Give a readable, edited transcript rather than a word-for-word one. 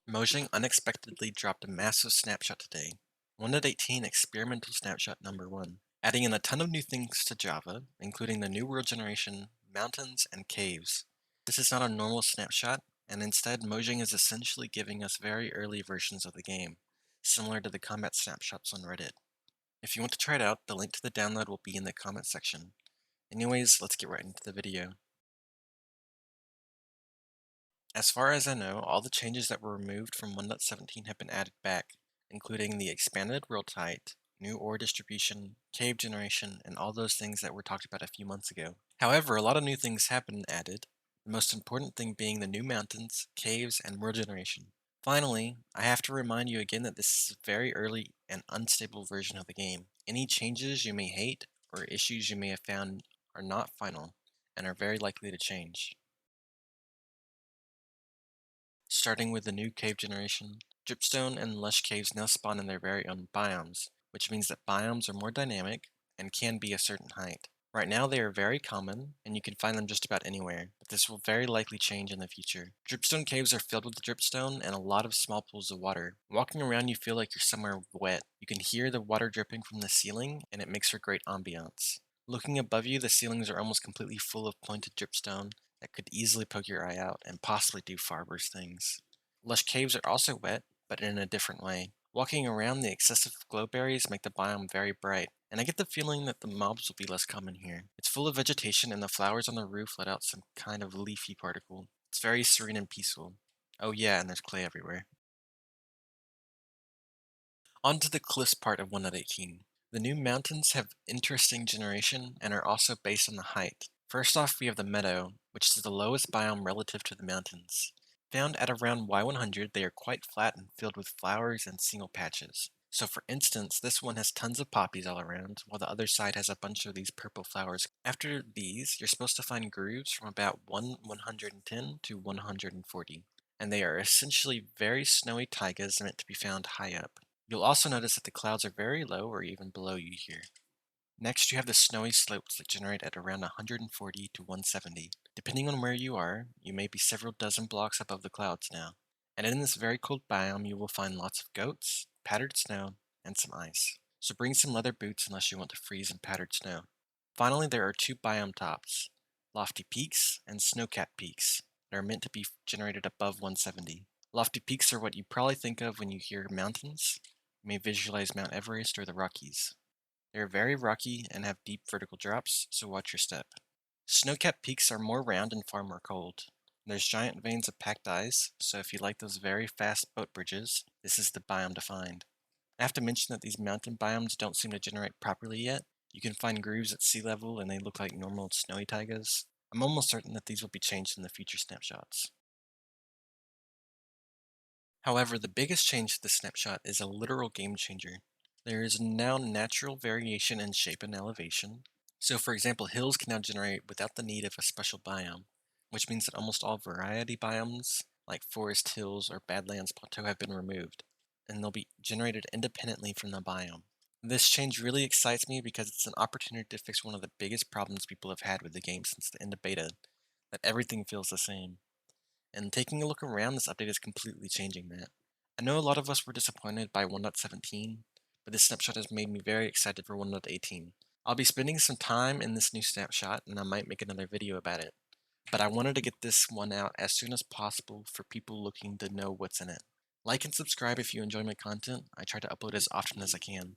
Mojang unexpectedly dropped a massive snapshot today, 1.18 Experimental Snapshot number 1, adding in a ton of new things to Java, including the new world generation, mountains, and caves. This is not a normal snapshot, and instead Mojang is essentially giving us very early versions of the game, similar to the combat snapshots on Reddit. If you want to try it out, the link to the download will be in the comment section. Anyways, let's get right into the video. As far as I know, all the changes that were removed from 1.17 have been added back, including the expanded world height, new ore distribution, cave generation, and all those things that were talked about a few months ago. However, a lot of new things have been added, the most important thing being the new mountains, caves, and world generation. Finally, I have to remind you again that this is a very early and unstable version of the game. Any changes you may hate or issues you may have found are not final and are very likely to change. Starting with the new cave generation, dripstone and lush caves now spawn in their very own biomes, which means that biomes are more dynamic and can be a certain height. Right now they are very common, and you can find them just about anywhere, but this will very likely change in the future. Dripstone caves are filled with dripstone and a lot of small pools of water. Walking around you feel like you're somewhere wet. You can hear the water dripping from the ceiling, and it makes for great ambiance. Looking above you, the ceilings are almost completely full of pointed dripstone that could easily poke your eye out and possibly do far worse things. Lush caves are also wet, but in a different way. Walking around, the excessive glow berries make the biome very bright, and I get the feeling that the mobs will be less common here. It's full of vegetation, and the flowers on the roof let out some kind of leafy particle. It's very serene and peaceful. Oh yeah, and there's clay everywhere. On to the cliffs part of 1.18. The new mountains have interesting generation and are also based on the height. First off, we have the meadow, which is the lowest biome relative to the mountains. Found at around Y100, they are quite flat and filled with flowers and single patches. So for instance, this one has tons of poppies all around, while the other side has a bunch of these purple flowers. After these, you're supposed to find grooves from about 110 to 140, and they are essentially very snowy taigas meant to be found high up. You'll also notice that the clouds are very low or even below you here. Next, you have the snowy slopes that generate at around 140 to 170. Depending on where you are, you may be several dozen blocks above the clouds now. And in this very cold biome, you will find lots of goats, powdered snow, and some ice. So bring some leather boots unless you want to freeze in powdered snow. Finally, there are two biome tops, lofty peaks and snow-capped peaks, that are meant to be generated above 170. Lofty peaks are what you probably think of when you hear mountains. You may visualize Mount Everest or the Rockies. They are very rocky and have deep vertical drops, so watch your step. Snow-capped peaks are more round and far more cold. There's giant veins of packed ice, so if you like those very fast boat bridges, this is the biome to find. I have to mention that these mountain biomes don't seem to generate properly yet. You can find grooves at sea level and they look like normal snowy taigas. I'm almost certain that these will be changed in the future snapshots. However, the biggest change to the snapshot is a literal game changer. There is now natural variation in shape and elevation. So for example, hills can now generate without the need of a special biome, which means that almost all variety biomes, like forest hills or badlands plateau, have been removed, and they'll be generated independently from the biome. This change really excites me because it's an opportunity to fix one of the biggest problems people have had with the game since the end of beta, that everything feels the same. And taking a look around, this update is completely changing that. I know a lot of us were disappointed by 1.17, but this snapshot has made me very excited for 1.18. I'll be spending some time in this new snapshot, and I might make another video about it. But I wanted to get this one out as soon as possible for people looking to know what's in it. Like and subscribe if you enjoy my content. I try to upload as often as I can.